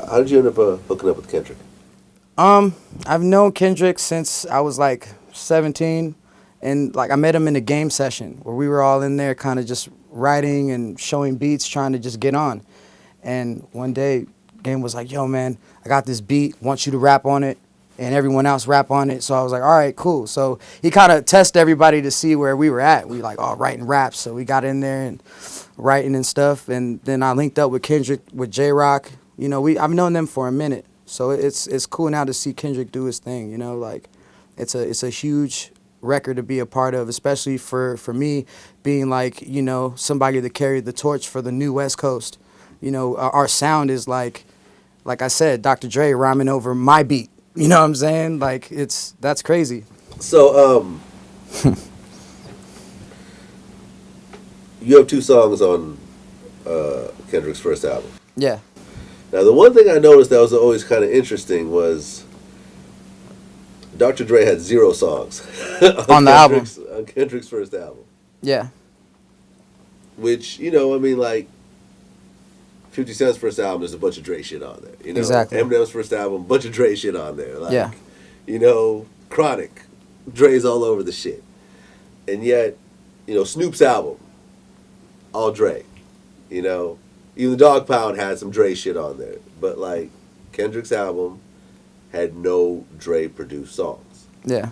How did you end up hooking up with Kendrick? I've known Kendrick since I was like 17, and like I met him in a game session where we were all in there, kind of just writing and showing beats, trying to just get on. And one day, Game was like, "Yo, man, I got this beat. Want you to rap on it, and everyone else rap on it." So I was like, "All right, cool." So he kind of tested everybody to see where we were at. We like all writing raps, so we got in there and writing and stuff. And then I linked up with Kendrick, with J Rock. You know, I've known them for a minute, so it's cool now to see Kendrick do his thing. You know, like it's a huge record to be a part of, especially for me being like, you know, somebody that carried the torch for the new West Coast. You know, our sound is like I said, Dr. Dre rhyming over my beat. You know what I'm saying? Like that's crazy. So, you have two songs on Kendrick's first album. Yeah. Now, the one thing I noticed that was always kind of interesting was Dr. Dre had 0 songs On the album. on Kendrick's first album. Yeah. Which, you know, I mean, like, 50 Cent's first album, there's a bunch of Dre shit on there. You know, Exactly. Eminem's first album, bunch of Dre shit on there. Like, Yeah. you know, Chronic, Dre's all over the shit. And yet, you know, Snoop's album, all Dre. You know, even Dog Pound had some Dre shit on there. But, like, Kendrick's album had no Dre produced songs. Yeah.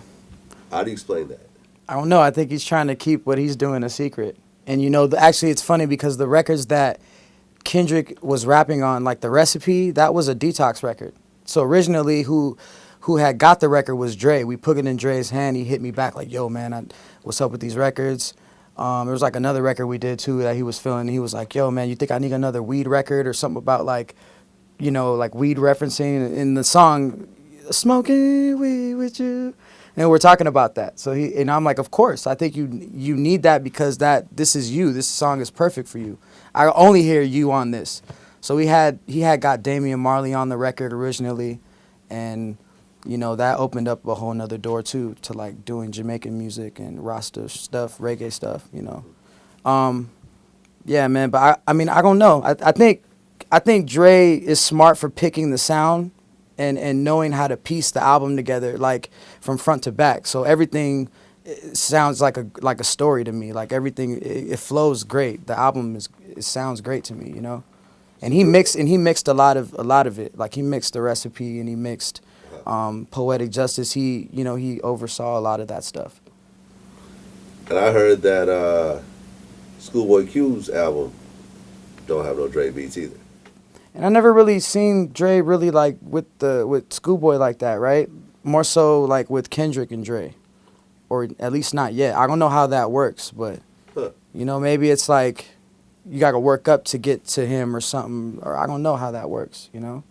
How do you explain that? I don't know. I think he's trying to keep what he's doing a secret. And, you know, actually it's funny because the records that Kendrick was rapping on, like The Recipe, that was a Detox record. So originally who had got the record was Dre. We put it in Dre's hand. He hit me back like, "Yo, man, what's up with these records?" There was like another record we did too that he was feeling. He was like, "Yo, man, you think I need another weed record or something about like, you know, like weed referencing in the song, smoking weed with you." And we're talking about that. So and I'm like, of course, I think you need that because this is you. This song is perfect for you. I only hear you on this. So he had got Damian Marley on the record originally, and you know that opened up a whole nother door too to like doing Jamaican music and Rasta stuff, reggae stuff. You know, yeah, man. But I mean, I don't know. I think Dre is smart for picking the sound and knowing how to piece the album together, like from front to back. So everything sounds like a story to me. Like everything, it flows great. The album it sounds great to me, you know. And he mixed a lot of it. Like he mixed The Recipe and he mixed Poetic Justice. He oversaw a lot of that stuff. And I heard that Schoolboy Q's album don't have no Dre beats either. And I never really seen Dre really like with Schoolboy like that, right? More so like with Kendrick and Dre, or at least not yet. I don't know how that works, but you know, maybe it's like you gotta work up to get to him or something, or I don't know how that works, you know.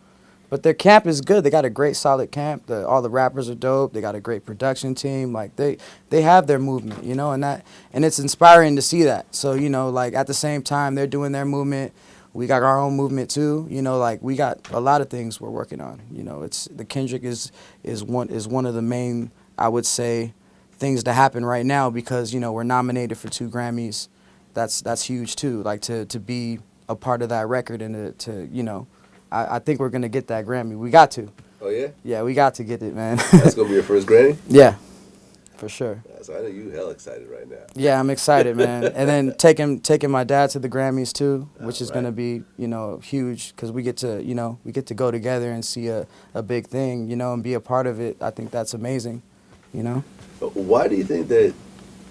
But their camp is good. They got a great solid camp. All the rappers are dope. They got a great production team. Like they have their movement, you know, and it's inspiring to see that. So you know, like at the same time they're doing their movement. We got our own movement too, you know. Like we got a lot of things we're working on. You know, it's the Kendrick is one of the main, I would say, things to happen right now because you know we're nominated for 2 Grammys. That's huge too. Like to be a part of that record and to you know, I think we're gonna get that Grammy. We got to. Oh yeah. Yeah, we got to get it, man. That's gonna be your first Grammy. Yeah, for sure. So I know you hell excited right now. Yeah, I'm excited, man. And then taking my dad to the Grammys too, which is gonna be, you know, huge because we get to go together and see a big thing, you know, and be a part of it. I think that's amazing, you know. But why do you think that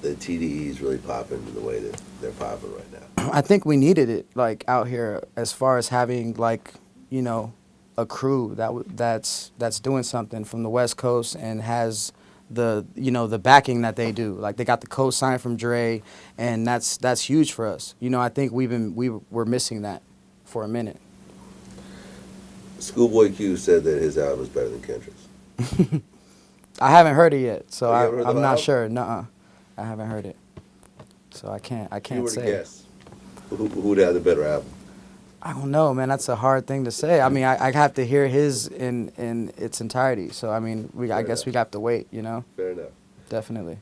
the TDE is really popping in the way that they're popping right now? I think we needed it like out here as far as having like, you know, a crew that's doing something from the West Coast and has the backing that they do. Like they got the co-sign from Dre, and that's huge for us. You know, I think we were missing that for a minute. Schoolboy Q said that his album is better than Kendrick's. I haven't heard it yet, so you ever heard the I'm not album? sure. Nuh-uh. I haven't heard it, so I can't You were to say. guess who'd have the better album. I don't know, man. That's a hard thing to say. I mean, I have to hear his in its entirety. So I mean, I guess we have to wait. You know. Fair enough. Definitely.